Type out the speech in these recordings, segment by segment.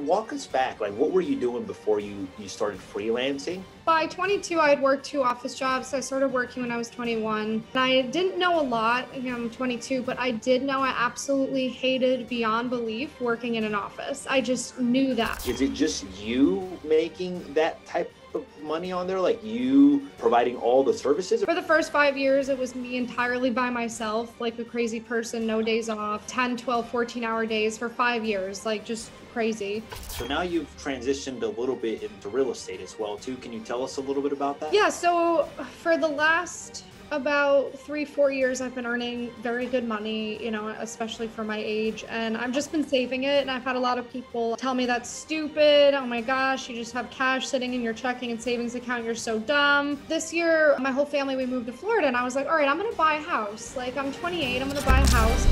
Walk us back. Like, what were you doing before you started freelancing? By 22, I had worked 2 office jobs. I started working when I was 21. And I didn't know a lot. I'm 22, but I did know I absolutely hated beyond belief working in an office. I just knew that. Is it just you making that type of money on there? Like you providing all the services? For the first 5 years, it was me entirely by myself, like a crazy person, no days off, 10, 12, 14-hour days for 5 years, like just crazy. So now you've transitioned a little bit into real estate as well too. Can you tell us a little bit about that? Yeah, so for the last about 3-4 years, I've been earning very good money, especially for my age. And I've just been saving it. And I've had a lot of people tell me that's stupid. Oh my gosh, you just have cash sitting in your checking and savings account. You're so dumb. This year, my whole family, we moved to Florida and I was like, all right, I'm going to buy a house. Like I'm 28, I'm going to buy a house.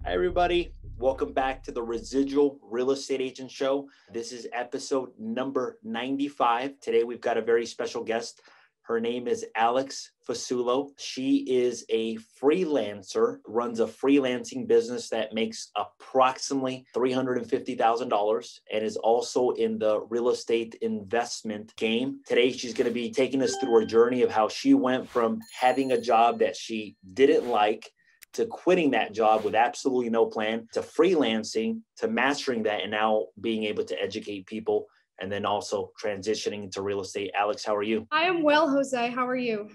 Hi, everybody. Welcome back to the Residual Real Estate Agent Show. This is episode number 95. Today, we've got a very special guest. Her name is Alex Fasulo. She is a freelancer, runs a freelancing business that makes approximately $350,000 and is also in the real estate investment game. Today, she's going to be taking us through her journey of how she went from having a job that she didn't like to quitting that job with absolutely no plan, to freelancing, to mastering that, and now being able to educate people, and then also transitioning into real estate. Alex, how are you? I am well, Jose. How are you?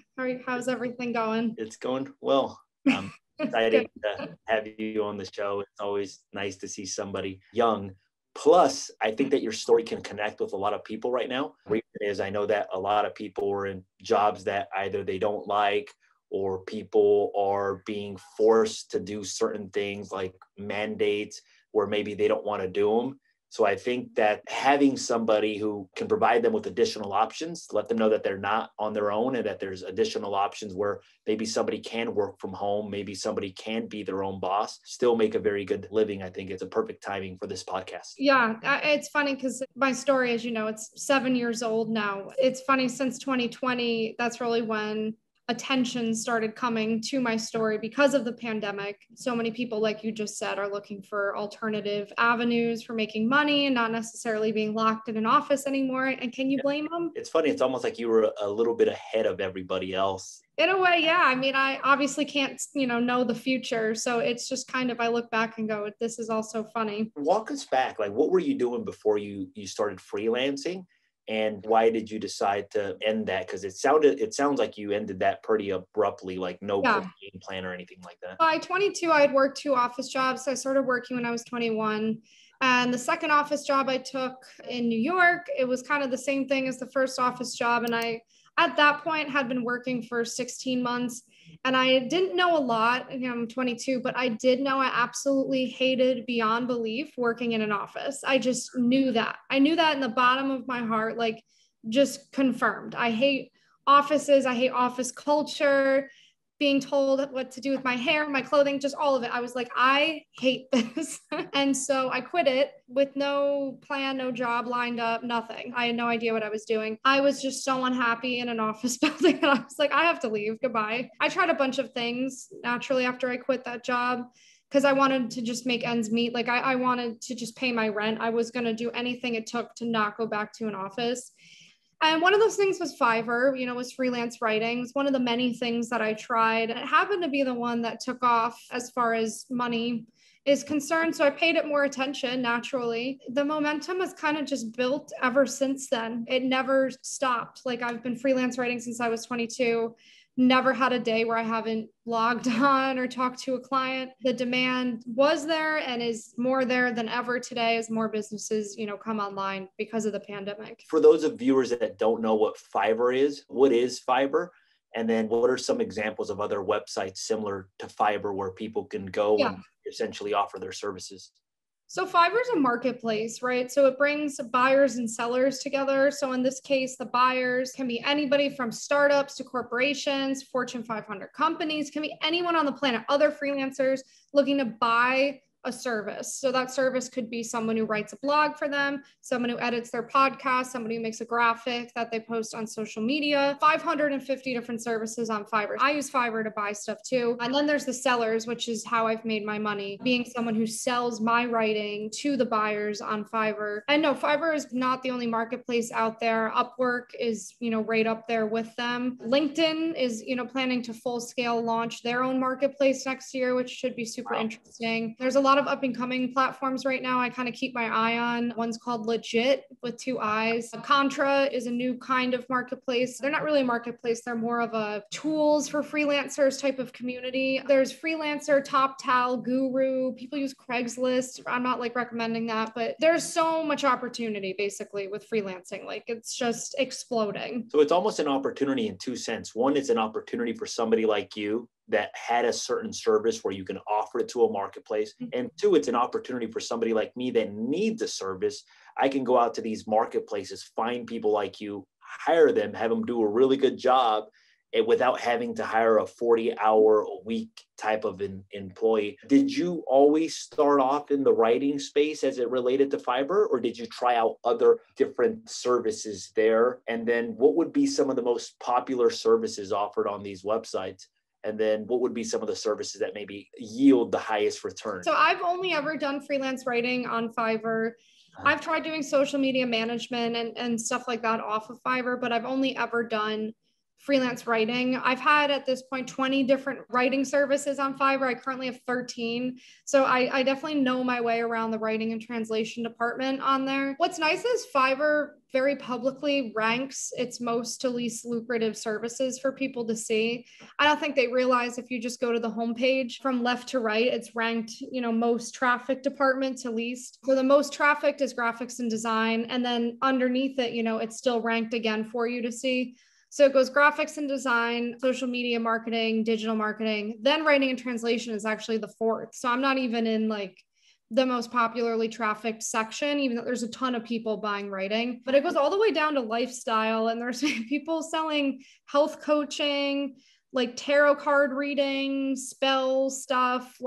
How's everything going? It's going well. I'm excited to have you on the show. It's always nice to see somebody young. Plus, I think that your story can connect with a lot of people right now. The reason is I know that a lot of people are in jobs that either they don't like, or people are being forced to do certain things like mandates where maybe they don't want to do them. So I think that having somebody who can provide them with additional options, let them know that they're not on their own and that there's additional options where maybe somebody can work from home, maybe somebody can be their own boss, still make a very good living. I think it's a perfect timing for this podcast. Yeah, it's funny because my story, as you know, it's 7 years old now. It's funny, since 2020, that's really when attention started coming to my story because of the pandemic. So many people, like you just said, are looking for alternative avenues for making money and not necessarily being locked in an office anymore. And can you blame them? It's funny. It's almost like you were a little bit ahead of everybody else. In a way, yeah. I mean, I obviously can't, know the future. So it's just kind of, I look back and go, this is also funny. Walk us back. Like, what were you doing before you started freelancing? And why did you decide to end that? Because it sounds like you ended that pretty abruptly, like no game plan or anything like that. By 22, I had worked 2 office jobs. I started working when I was 21. And the second office job I took in New York, it was kind of the same thing as the first office job. And I, at that point, had been working for 16 months. And I didn't know a lot. I'm 22, but I did know I absolutely hated beyond belief working in an office. I just knew that. I knew that in the bottom of my heart, like just confirmed. I hate offices. I hate office culture, being told what to do with my hair, my clothing, just all of it. I was like, I hate this. And so I quit it with no plan, no job lined up, nothing. I had no idea what I was doing. I was just so unhappy in an office building. And I was like, I have to leave. Goodbye. I tried a bunch of things naturally after I quit that job, because I wanted to just make ends meet. Like I wanted to just pay my rent. I was going to do anything it took to not go back to an office. And one of those things was Fiverr, was freelance writing. It's one of the many things that I tried. And it happened to be the one that took off as far as money is concerned. So I paid it more attention naturally. The momentum has kind of just built ever since then. It never stopped. Like I've been freelance writing since I was 22. Never had a day where I haven't logged on or talked to a client. The demand was there and is more there than ever today as more businesses, come online because of the pandemic. For those of viewers that don't know what Fiverr is, what is Fiverr? And then what are some examples of other websites similar to Fiverr where people can go and essentially offer their services? So Fiverr is a marketplace, right? So it brings buyers and sellers together. So in this case, the buyers can be anybody from startups to corporations, Fortune 500 companies, can be anyone on the planet, other freelancers looking to buy a service. So that service could be someone who writes a blog for them, someone who edits their podcast, somebody who makes a graphic that they post on social media, 550 different services on Fiverr. I use Fiverr to buy stuff too. And then there's the sellers, which is how I've made my money, being someone who sells my writing to the buyers on Fiverr. And no, Fiverr is not the only marketplace out there. Upwork is, right up there with them. LinkedIn is, planning to full scale launch their own marketplace next year, which should be super interesting. There's a lot of up and coming platforms right now I kind of keep my eye on. One's called Legit with 2 I's. Contra is a new kind of marketplace. They're not really a marketplace. They're more of a tools for freelancers type of community. There's Freelancer, TopTal, Guru. People use Craigslist. I'm not recommending that, but there's so much opportunity basically with freelancing. It's just exploding. So it's almost an opportunity in two senses. One, it's an opportunity for somebody like you that had a certain service where you can offer it to a marketplace. And two, it's an opportunity for somebody like me that needs a service. I can go out to these marketplaces, find people like you, hire them, have them do a really good job without having to hire a 40-hour-a-week type of employee. Did you always start off in the writing space as it related to Fiverr, or did you try out other different services there? And then what would be some of the most popular services offered on these websites? And then what would be some of the services that maybe yield the highest return? So I've only ever done freelance writing on Fiverr. I've tried doing social media management and stuff like that off of Fiverr, but I've only ever done freelance writing. I've had at this point 20 different writing services on Fiverr. I currently have 13. So I definitely know my way around the writing and translation department on there. What's nice is Fiverr very publicly ranks its most to least lucrative services for people to see. I don't think they realize if you just go to the homepage from left to right, it's ranked, most traffic department to least. So the most trafficked is graphics and design. And then underneath it, it's still ranked again for you to see. So it goes graphics and design, social media marketing, digital marketing, then writing and translation is actually the 4th. So I'm not even in the most popularly trafficked section, even though there's a ton of people buying writing, but it goes all the way down to lifestyle. And there's people selling health coaching, tarot card reading, spell stuff.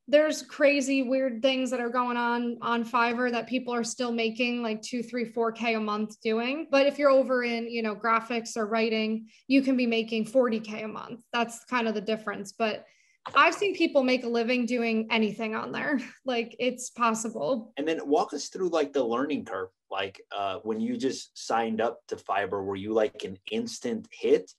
There's crazy weird things that are going on Fiverr that people are still making 2, 3, 4K a month doing. But if you're over in, graphics or writing, you can be making 40K a month. That's kind of the difference. But I've seen people make a living doing anything on there. It's possible. And then walk us through the learning curve. When you just signed up to Fiverr, were you an instant hit?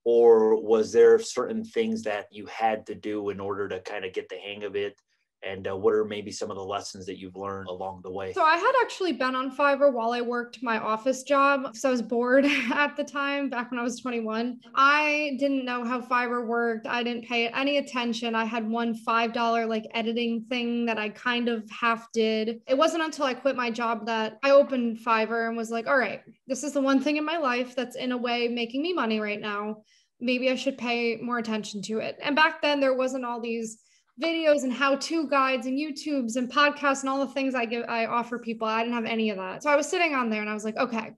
Or was there certain things that you had to do in order to kind of get the hang of it? And what are maybe some of the lessons that you've learned along the way? So I had actually been on Fiverr while I worked my office job because I was bored at the time, back when I was 21. I didn't know how Fiverr worked. I didn't pay it any attention. I had one $5 editing thing that I kind of half did. It wasn't until I quit my job that I opened Fiverr and was like, all right, this is the one thing in my life that's in a way making me money right now. Maybe I should pay more attention to it. And back then there wasn't all these videos and how-to guides and YouTubes and podcasts and all the things I offer people. I didn't have any of that. So I was sitting on there and I was like, okay,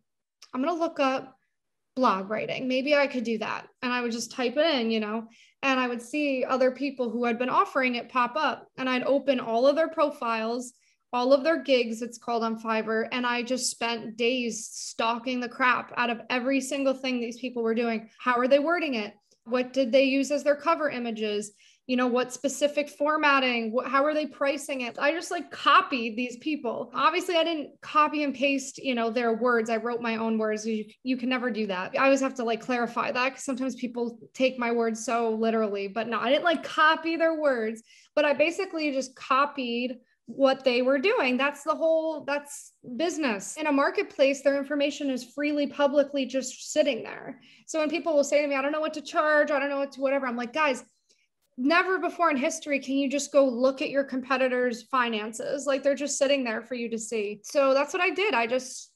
I'm going to look up blog writing. Maybe I could do that. And I would just type it in, and I would see other people who had been offering it pop up, and I'd open all of their profiles, all of their gigs, it's called on Fiverr. And I just spent days stalking the crap out of every single thing these people were doing. How are they wording it? What did they use as their cover images? What specific formatting, how are they pricing it? I just copied these people. Obviously I didn't copy and paste, their words. I wrote my own words. You can never do that. I always have to clarify that because sometimes people take my words so literally, but no, I didn't copy their words, but I basically just copied what they were doing. That's business. In a marketplace, their information is freely, publicly just sitting there. So when people will say to me, I don't know what to charge, I don't know what to whatever, I'm like, guys, never before in history can you just go look at your competitors' finances. They're just sitting there for you to see. So that's what I did. I just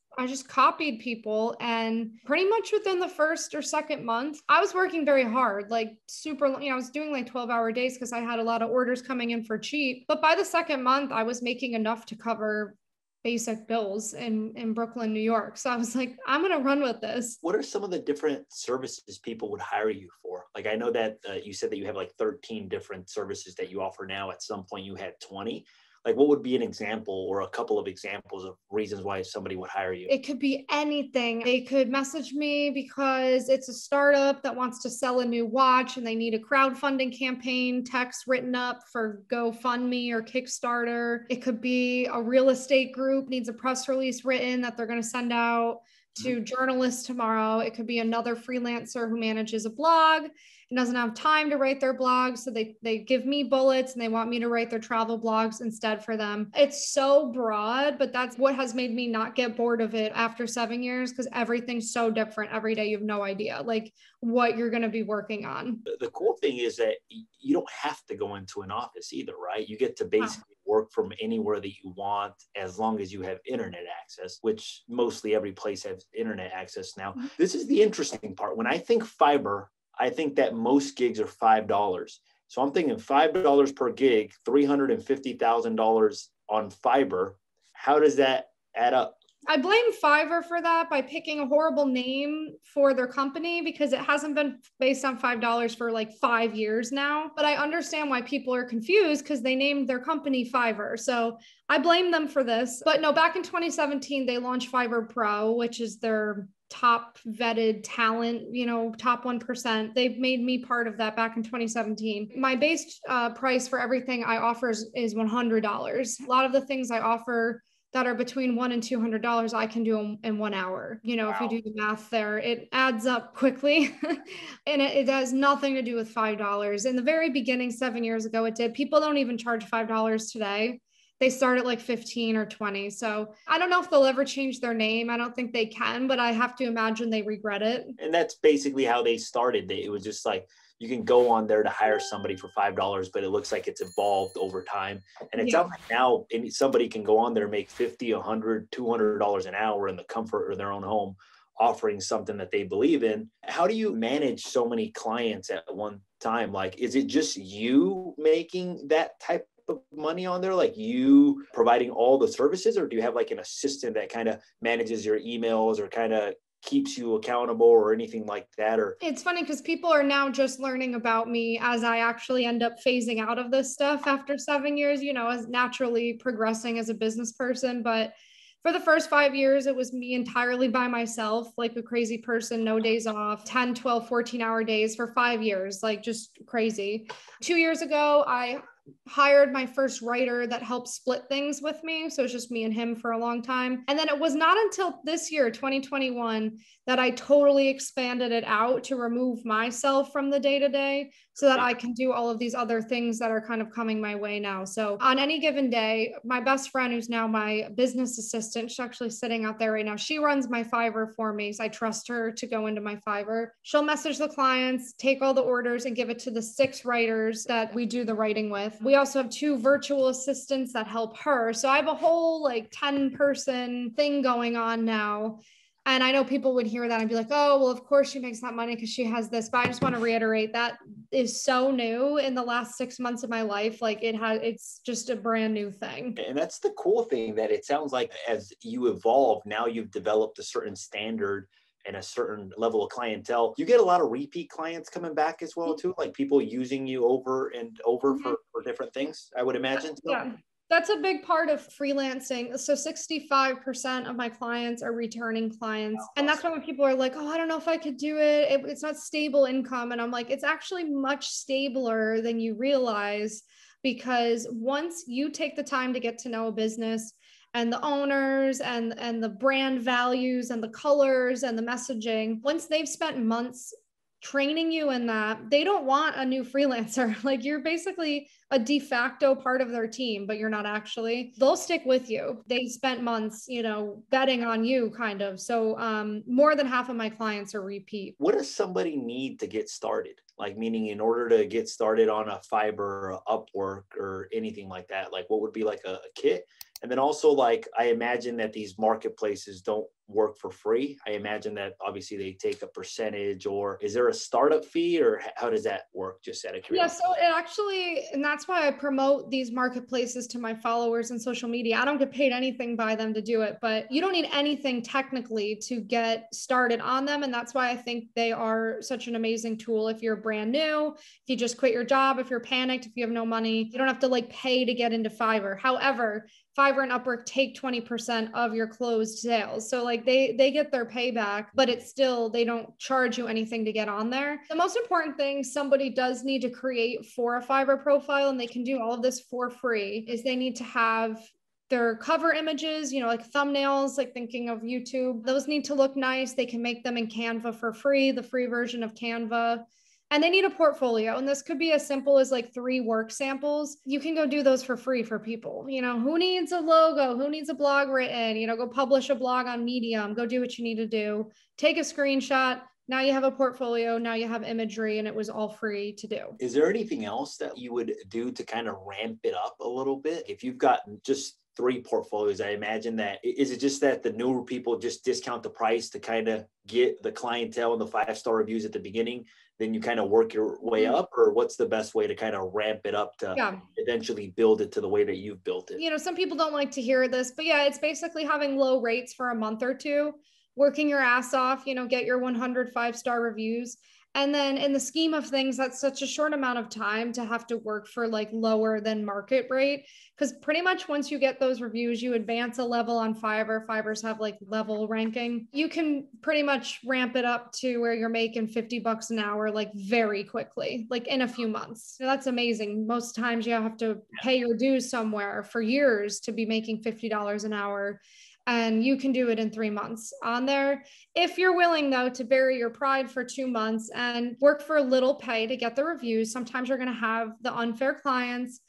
copied people, and pretty much within the first or second month, I was working very hard, super, I was doing 12-hour days because I had a lot of orders coming in for cheap. But by the second month, I was making enough to cover basic bills in Brooklyn, New York. So I was like, I'm going to run with this. What are some of the different services people would hire you for? I know that you said that you have 13 different services that you offer now. At some point you had 20. Like what would be an example or a couple of examples of reasons why somebody would hire you? It could be anything. They could message me because it's a startup that wants to sell a new watch and they need a crowdfunding campaign text written up for GoFundMe or Kickstarter. It could be a real estate group needs a press release written that they're going to send out to journalists tomorrow. It could be another freelancer who manages a blog and doesn't have time to write their blog. So they give me bullets and they want me to write their travel blogs instead for them. It's so broad, but that's what has made me not get bored of it after 7 years, because everything's so different every day. You have no idea like what you're going to be working on. The cool thing is that you don't have to go into an office either, right? You get to basically work from anywhere that you want as long as you have internet access, which mostly every place has internet access now. This is the interesting part. When I think Fiverr, I think that most gigs are $5. So I'm thinking $5 per gig, $350,000 on Fiverr. How does that add up? I blame Fiverr for that by picking a horrible name for their company, because it hasn't been based on $5 for like 5 years now. But I understand why people are confused because they named their company Fiverr. So I blame them for this. But no, back in 2017, they launched Fiverr Pro, which is their top vetted talent, top 1%. They've made me part of that back in 2017. My base price for everything I offer is $100. A lot of the things I offer that are between $100 and $200, I can do in 1 hour. Wow. If you do the math there, it adds up quickly. And it has nothing to do with $5. In the very beginning, 7 years ago, it did. People don't even charge $5 today. They start at like 15 or 20. So I don't know if they'll ever change their name. I don't think they can, but I have to imagine they regret it. And that's basically how they started. It was just like, you can go on there to hire somebody for $5, but it looks like it's evolved over time. And it sounds like now somebody can go on there and make $50, $100, $200 an hour in the comfort of their own home, offering something that they believe in. How do you manage so many clients at one time? Like, is it just you making that type of money on there, like you providing all the services, or do you have like an assistant that kind of manages your emails or kind of keeps you accountable or anything like that? Or it's funny because people are now just learning about me as I actually end up phasing out of this stuff after 7 years, as naturally progressing as a business person. But for the first 5 years, it was me entirely by myself, like a crazy person, no days off, 10, 12, 14-hour days for 5 years, like just crazy. 2 years ago, I hired my first writer that helped split things with me. So it's just me and him for a long time. And then it was not until this year, 2021, that I totally expanded it out to remove myself from the day-to-day so that I can do all of these other things that are kind of coming my way now. So on any given day, my best friend, who's now my business assistant, she's actually sitting out there right now. She runs my Fiverr for me. So I trust her to go into my Fiverr. She'll message the clients, take all the orders, and give it to the 6 writers that we do the writing with. We also have 2 virtual assistants that help her. So I have a whole like 10-person thing going on now. And I know people would hear that and be like, oh, well, of course she makes that money because she has this. But I just want to reiterate that is so new in the last 6 months of my life. Like it's just a brand new thing. And that's the cool thing, that it sounds like as you evolve, now you've developed a certain standard and a certain level of clientele. You get a lot of repeat clients coming back as well too, like people using you over and over for different things, I would imagine. Yeah. That's a big part of freelancing. So 65% of my clients are returning clients. And that's why when people are like, oh, I don't know if I could do it. It's not stable income. And I'm like, it's actually much stabler than you realize, because once you take the time to get to know a business and the owners and the brand values and the colors and the messaging, once they've spent months training you in that, they don't want a new freelancer. Like, you're basically a de facto part of their team, but you're not actually. They'll stick with you. They spent months, betting on you kind of. So more than half of my clients are repeat. What does somebody need to get started? Like, meaning in order to get started on a Fiverr or Upwork or anything like that, like what would be like a kit? And then also, like, I imagine that these marketplaces don't work for free. I imagine that obviously they take a percentage, or is there a startup fee, or how does that work? Just out of curiosity. Yeah, so it actually, and that's why I promote these marketplaces to my followers on social media. I don't get paid anything by them to do it, but you don't need anything technically to get started on them. And that's why I think they are such an amazing tool. If you're brand new, if you just quit your job, if you're panicked, if you have no money, you don't have to like pay to get into Fiverr. However, Fiverr and Upwork take 20% of your closed sales. So like they get their payback, but it's still, they don't charge you anything to get on there. The most important thing somebody does need to create for a Fiverr profile, and they can do all of this for free, is they need to have their cover images, like thumbnails, like thinking of YouTube. Those need to look nice. They can make them in Canva for free, the free version of Canva. And they need a portfolio. And this could be as simple as like 3 work samples. You can go do those for free for people. Who needs a logo? Who needs a blog written? Go publish a blog on Medium. Go do what you need to do. Take a screenshot. Now you have a portfolio. Now you have imagery, and it was all free to do. Is there anything else that you would do to kind of ramp it up a little bit? If you've got just 3 portfolios, I imagine that, is it just that the newer people just discount the price to kind of get the clientele and the 5-star reviews at the beginning, then you kind of work your way up? Or what's the best way to kind of ramp it up to eventually build it to the way that you've built it? Some people don't like to hear this, but yeah, it's basically having low rates for a month or two, working your ass off, get your 100 5-star reviews. And then in the scheme of things, that's such a short amount of time to have to work for like lower than market rate. Because pretty much once you get those reviews, you advance a level on Fiverr. Fiverr's have like level ranking. You can pretty much ramp it up to where you're making $50 an hour, like very quickly, like in a few months. So that's amazing. Most times you have to pay your dues somewhere for years to be making $50 an hour. And you can do it in 3 months on there. If you're willing, though, to bury your pride for 2 months and work for a little pay to get the reviews, sometimes you're going to have the unfair clients,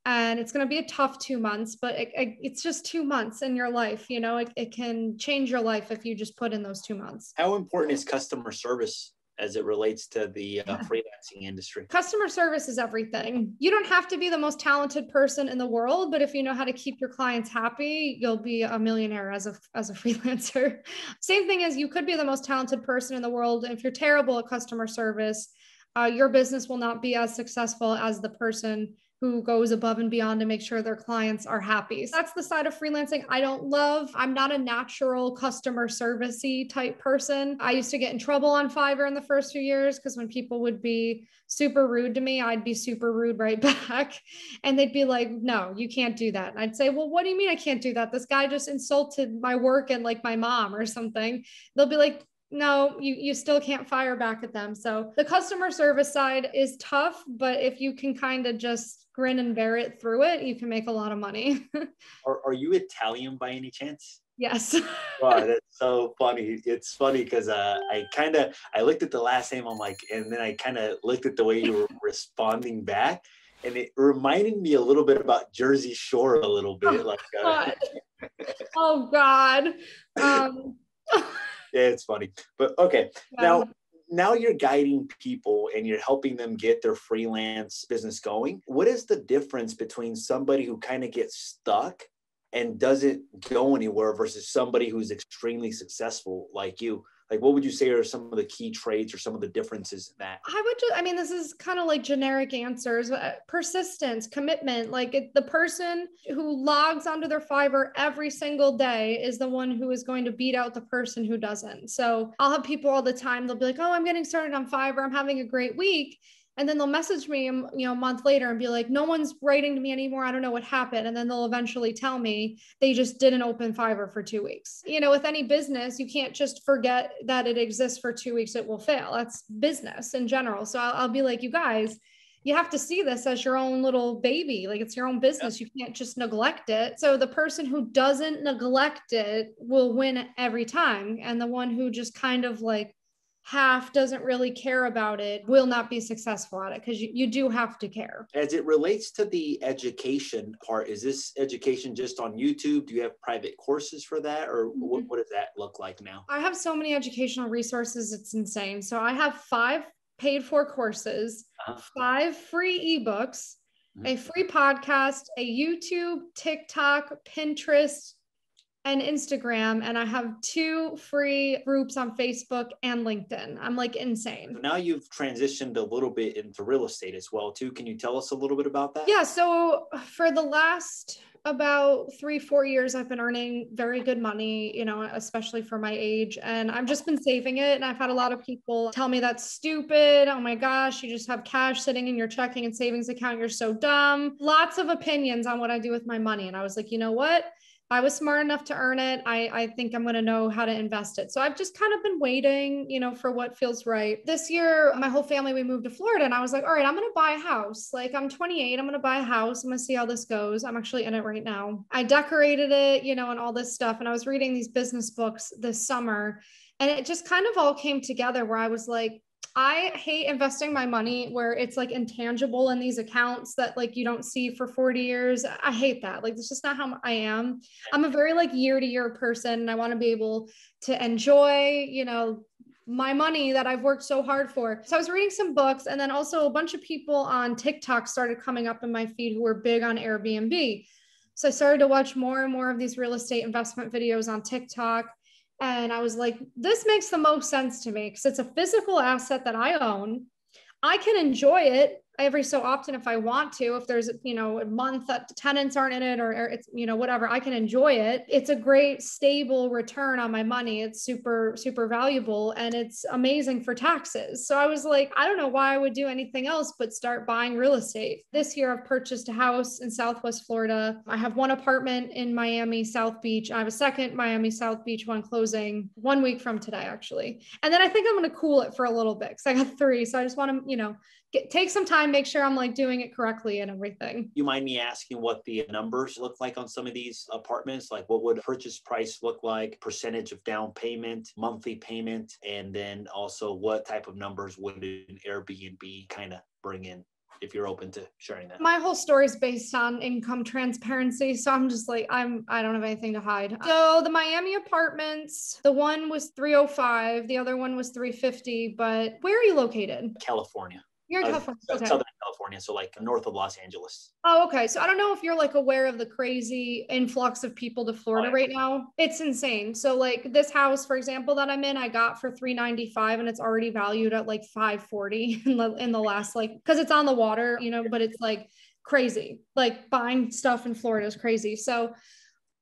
and it's going to be a tough 2 months, but it's just 2 months in your life. It can change your life if you just put in those 2 months. How important is customer service as it relates to the freelancing industry? Customer service is everything. You don't have to be the most talented person in the world, but if you know how to keep your clients happy, you'll be a millionaire as a freelancer. Same thing as you could be the most talented person in the world. If you're terrible at customer service, your business will not be as successful as the person who goes above and beyond to make sure their clients are happy. So that's the side of freelancing I don't love. I'm not a natural customer servicey type person. I used to get in trouble on Fiverr in the first few years because when people would be super rude to me, I'd be super rude right back. And they'd be like, no, you can't do that. And I'd say, well, what do you mean I can't do that? This guy just insulted my work and like my mom or something. They'll be like, no, you still can't fire back at them. So the customer service side is tough, but if you can kind of just grin and bear it through it, you can make a lot of money. Are you Italian by any chance? Yes. Wow, that's so funny. It's funny because I looked at the last name, I'm like, and then I kind of looked at the way you were responding back, and it reminded me a little bit about Jersey Shore a little bit. Oh God. Yeah, it's funny, but okay. Now you're guiding people and you're helping them get their freelance business going. What is the difference between somebody who kind of gets stuck and doesn't go anywhere versus somebody who's extremely successful like you? Like, what would you say are some of the key traits or some of the differences in that? This is kind of like generic answers. Persistence, commitment. Like the person who logs onto their Fiverr every single day is the one who is going to beat out the person who doesn't. So I'll have people all the time. They'll be like, oh, I'm getting started on Fiverr. I'm having a great week. And then they'll message me, a month later and be like, no one's writing to me anymore. I don't know what happened. And then they'll eventually tell me they just didn't open Fiverr for 2 weeks. With any business, you can't just forget that it exists for 2 weeks. It will fail. That's business in general. So I'll be like, you guys, you have to see this as your own little baby. Like it's your own business. You can't just neglect it. So the person who doesn't neglect it will win every time. And the one who just kind of like doesn't really care about it will not be successful at it, because you do have to care. As it relates to the education part, is this education just on YouTube? Do you have private courses for that? Or what does that look like now? I have so many educational resources. It's insane. So I have 5 paid for courses, 5 free ebooks, a free podcast, a YouTube, TikTok, Pinterest, and Instagram. And I have 2 free groups on Facebook and LinkedIn. I'm like insane. So now you've transitioned a little bit into real estate as well too. Can you tell us a little bit about that? Yeah. So for the last about 3-4 years, I've been earning very good money, especially for my age. And I've just been saving it. And I've had a lot of people tell me that's stupid. Oh my gosh, you just have cash sitting in your checking and savings account. You're so dumb. Lots of opinions on what I do with my money. And I was like, you know what? I was smart enough to earn it. I think I'm going to know how to invest it. So I've just kind of been waiting, for what feels right. This year, my whole family, we moved to Florida and I was like, all right, I'm going to buy a house. Like I'm 28, I'm going to buy a house. I'm going to see how this goes. I'm actually in it right now. I decorated it, and all this stuff. And I was reading these business books this summer and it just kind of all came together where I was like, I hate investing my money where it's like intangible in these accounts that like you don't see for 40 years. I hate that. Like, that's just not how I am. I'm a very like year to year person. And I want to be able to enjoy, my money that I've worked so hard for. So I was reading some books and then also a bunch of people on TikTok started coming up in my feed who were big on Airbnb. So I started to watch more and more of these real estate investment videos on TikTok. And I was like, this makes the most sense to me because it's a physical asset that I own. I can enjoy it every so often if I want to. If there's, a month that the tenants aren't in it or it's, whatever, I can enjoy it. It's a great stable return on my money. It's super, super valuable and it's amazing for taxes. So I was like, I don't know why I would do anything else but start buying real estate. This year I've purchased a house in Southwest Florida. I have 1 apartment in Miami, South Beach. I have a second Miami, South Beach one closing 1 week from today, actually. And then I think I'm going to cool it for a little bit because I got 3. So I just want to, take some time, make sure I'm like doing it correctly and everything. You mind me asking what the numbers look like on some of these apartments? Like what would purchase price look like, percentage of down payment, monthly payment, and then also what type of numbers would an Airbnb kind of bring in? If you're open to sharing that. My whole story is based on income transparency. So I'm just like, I don't have anything to hide. So the Miami apartments, the one was 305, the other one was 350, but where are you located? California. You're in California. Okay. Southern California, so like north of Los Angeles. Oh, okay. So I don't know if you're like aware of the crazy influx of people to Florida right now. It's insane. So like this house, for example, that I'm in, I got for $395 and it's already valued at like $540 in the last because it's on the water, but it's like crazy. Like buying stuff in Florida is crazy. So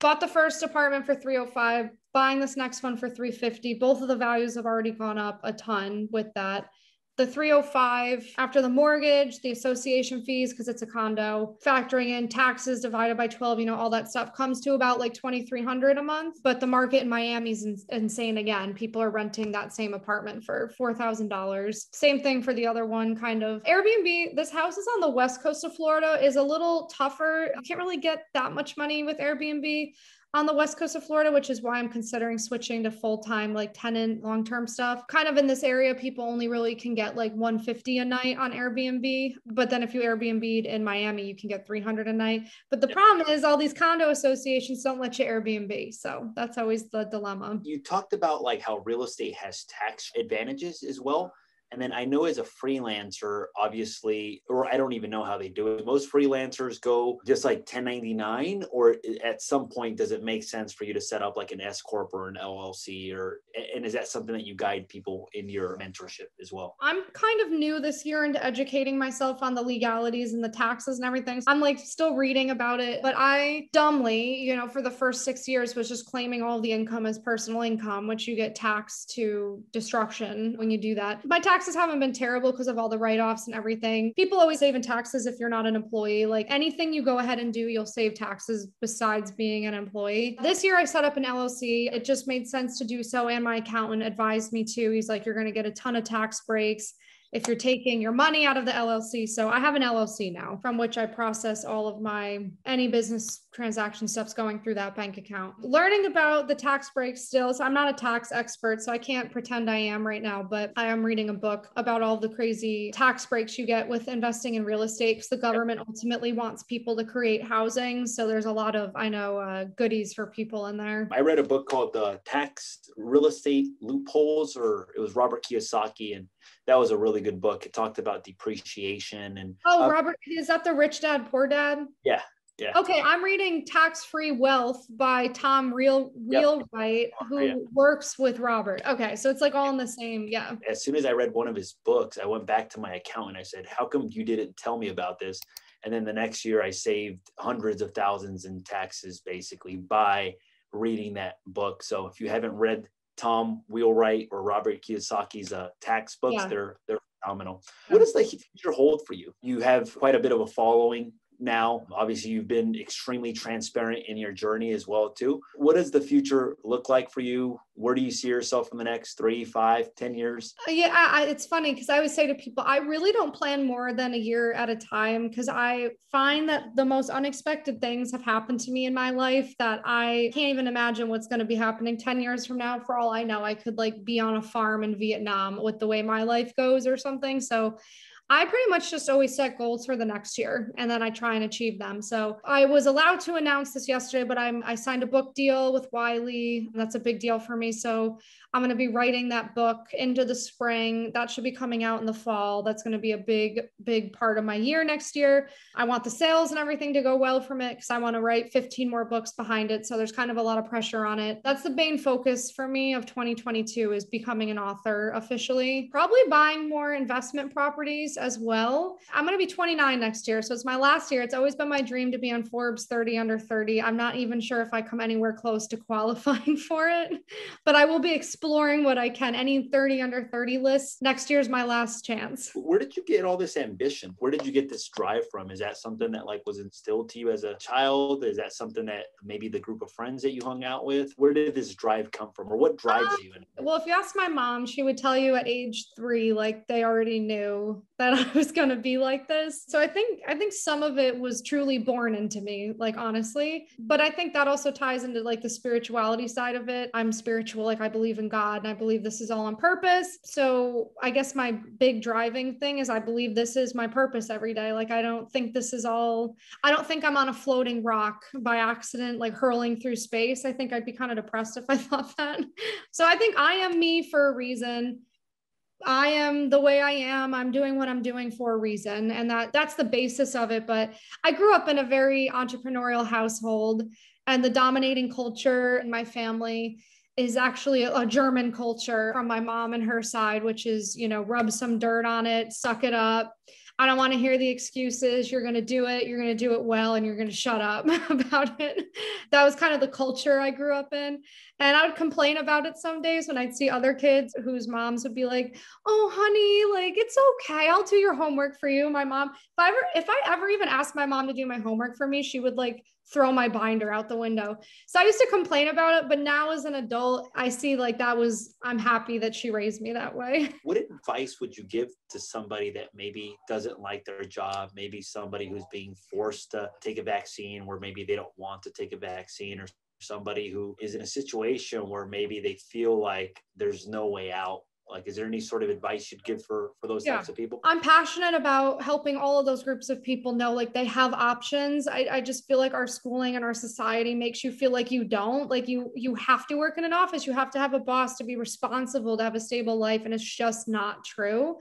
bought the first apartment for $305, buying this next one for $350. Both of the values have already gone up a ton with that. The $305 after the mortgage, the association fees, because it's a condo, factoring in taxes divided by 12, all that stuff comes to about like $2,300 a month. But the market in Miami is insane again. People are renting that same apartment for $4,000. Same thing for the other one, kind of. Airbnb, this house is on the west coast of Florida, is a little tougher. You can't really get that much money with Airbnb on the west coast of Florida, which is why I'm considering switching to full-time, like tenant, long-term stuff. Kind of in this area, people only really can get like $150 a night on Airbnb. But then if you Airbnb'd in Miami, you can get $300 a night. But the problem is all these condo associations don't let you Airbnb. So that's always the dilemma. You talked about like how real estate has tax advantages as well. And then I know as a freelancer, obviously, or I don't even know how they do it. Most freelancers go just like 1099, or at some point, does it make sense for you to set up like an S Corp or an LLC? And is that something that you guide people in your mentorship as well? I'm kind of new this year into educating myself on the legalities and the taxes and everything. So I'm like still reading about it, but I dumbly, for the first 6 years was just claiming all the income as personal income, which you get taxed to destruction when you do that. My taxes haven't been terrible because of all the write-offs and everything. People always save in taxes if you're not an employee. Like anything you go ahead and do, you'll save taxes besides being an employee. This year I set up an LLC. It just made sense to do so. And my accountant advised me to. He's like, you're going to get a ton of tax breaks if you're taking your money out of the LLC. So I have an LLC now from which I process all of any business transaction stuff's going through that bank account. Learning about the tax breaks still. So I'm not a tax expert, so I can't pretend I am right now, but I am reading a book about all the crazy tax breaks you get with investing in real estate, because the government ultimately wants people to create housing. So there's a lot of, I know, goodies for people in there. I read a book called Tax Real Estate Loopholes, or it was Robert Kiyosaki, and that was a really good book. It talked about depreciation and Robert, is that the Rich Dad Poor Dad? Yeah. Yeah. Okay, I'm reading Tax-Free Wealth by Tom Wheelwright, who works with Robert. Okay, so it's like all in the same, yeah. As soon as I read one of his books, I went back to my accountant. I said, how come you didn't tell me about this? And then the next year I saved hundreds of thousands in taxes basically by reading that book. So if you haven't read Tom Wheelwright or Robert Kiyosaki's tax books, they're phenomenal. What does the future hold for you? You have quite a bit of a following now. Obviously, you've been extremely transparent in your journey as well, too. What does the future look like for you? Where do you see yourself in the next 3, 5, 10 years? It's funny because I always say to people, I really don't plan more than a year at a time, because I find that the most unexpected things have happened to me in my life that I can't even imagine what's going to be happening 10 years from now. For all I know, I could like be on a farm in Vietnam with the way my life goes or something. So I pretty much just always set goals for the next year and then I try and achieve them. So I was allowed to announce this yesterday, but I signed a book deal with Wiley. That's a big deal for me. So I'm going to be writing that book into the spring. That should be coming out in the fall. That's going to be a big part of my year next year. I want the sales and everything to go well from it because I want to write 15 more books behind it. So there's kind of a lot of pressure on it. That's the main focus for me of 2022, is becoming an author officially. Probably buying more investment properties as well. I'm going to be 29 next year. So it's my last year. It's always been my dream to be on Forbes 30 under 30. I'm not even sure if I come anywhere close to qualifying for it, but I will be exploring what I can. Any 30 under 30 lists. Next year is my last chance. Where did you get all this ambition? Where did you get this drive from? Is that something that like was instilled to you as a child? Is that something that maybe the group of friends that you hung out with? Where did this drive come from, or what drives you? Well, if you ask my mom, she would tell you at age 3, like they already knew that I was going to be like this. So I think some of it was truly born into me, like honestly, but I think that also ties into like the spirituality side of it. I'm spiritual. Like I believe in God and I believe this is all on purpose. So I guess my big driving thing is I believe this is my purpose every day. Like I don't think I'm on a floating rock by accident, like hurling through space. I think I'd be kind of depressed if I thought that. So I think I am me for a reason. I am the way I am. I'm doing what I'm doing for a reason. And that's the basis of it. But I grew up in a very entrepreneurial household, and the dominating culture in my family is actually a German culture from my mom and her side, which is, rub some dirt on it, suck it up. I don't want to hear the excuses. You're going to do it. You're going to do it well, and you're going to shut up about it. That was kind of the culture I grew up in. And I would complain about it some days when I'd see other kids whose moms would be like, oh, honey, like, it's okay. I'll do your homework for you. My mom, if I ever even asked my mom to do my homework for me, she would like throw my binder out the window. So I used to complain about it, but now as an adult, I see like I'm happy that she raised me that way. What advice would you give to somebody that maybe doesn't like their job, maybe somebody who's being forced to take a vaccine where maybe they don't want to take a vaccine, or somebody who is in a situation where maybe they feel like there's no way out? Like, is there any sort of advice you'd give for those types of people? I'm passionate about helping all of those groups of people know like they have options. I just feel like our schooling and our society makes you feel like you don't. Like you have to work in an office. You have to have a boss to be responsible, to have a stable life. And it's just not true.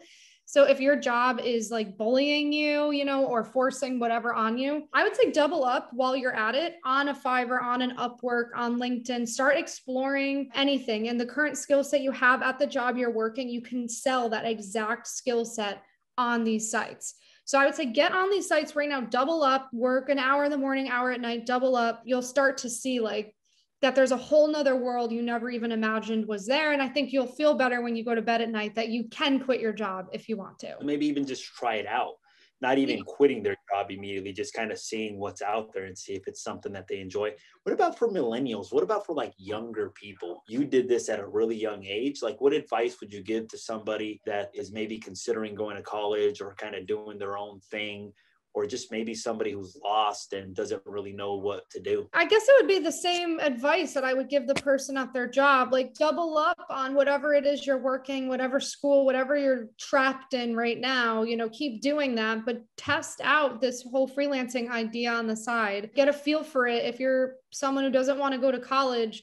So if your job is like bullying you, or forcing whatever on you, I would say double up while you're at it on a Fiverr, on an Upwork, on LinkedIn. Start exploring anything. And the current skill set you have at the job you're working, you can sell that exact skill set on these sites. So I would say get on these sites right now, double up, work an hour in the morning, hour at night, double up. You'll start to see like that there's a whole nother world you never even imagined was there. And I think you'll feel better when you go to bed at night that you can quit your job if you want to. Maybe even just try it out, not even quitting their job immediately, just kind of seeing what's out there and see if it's something that they enjoy. What about for millennials? What about for like younger people? You did this at a really young age. Like, what advice would you give to somebody that is maybe considering going to college or kind of doing their own thing? or just maybe somebody who's lost and doesn't really know what to do? I guess it would be the same advice that I would give the person at their job, like double up on whatever it is you're working, whatever school, whatever you're trapped in right now, keep doing that, but test out this whole freelancing idea on the side, get a feel for it. If you're someone who doesn't want to go to college,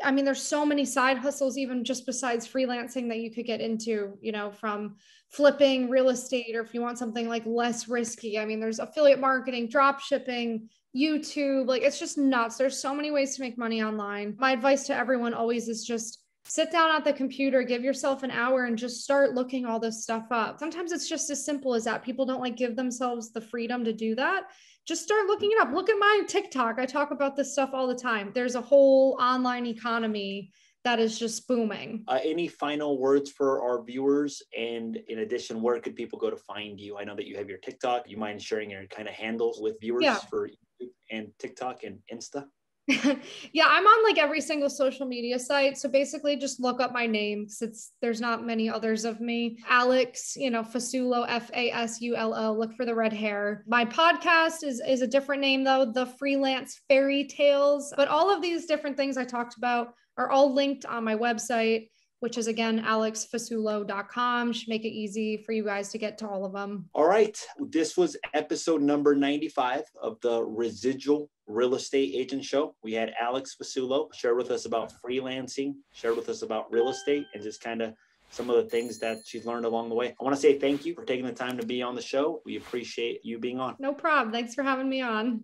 I mean, there's so many side hustles, even just besides freelancing, that you could get into, from flipping real estate, or if you want something like less risky. I mean, there's affiliate marketing, drop shipping, YouTube, like it's just nuts. There's so many ways to make money online. My advice to everyone always is just sit down at the computer, give yourself an hour and just start looking all this stuff up. Sometimes it's just as simple as that. People don't give themselves the freedom to do that. Just start looking it up. Look at my TikTok. I talk about this stuff all the time. There's a whole online economy that is just booming. Any final words for our viewers? And in addition, where could people go to find you? I know that you have your TikTok. You mind sharing your kind of handles with viewers for YouTube and TikTok and Insta? Yeah, I'm on every single social media site. So basically just look up my name, because there's not many others of me. Alex, Fasulo, Fasulo, look for the red hair. My podcast is a different name though, The Freelance Fairy Tales. But all of these different things I talked about are all linked on my website, which is again, alexfasulo.com. Should make it easy for you guys to get to all of them. All right. This was episode number 95 of the Residual Real Estate Agent Show. We had Alex Fasulo share with us about freelancing, share with us about real estate, and just kind of some of the things that she's learned along the way. I want to say thank you for taking the time to be on the show. We appreciate you being on. No problem. Thanks for having me on.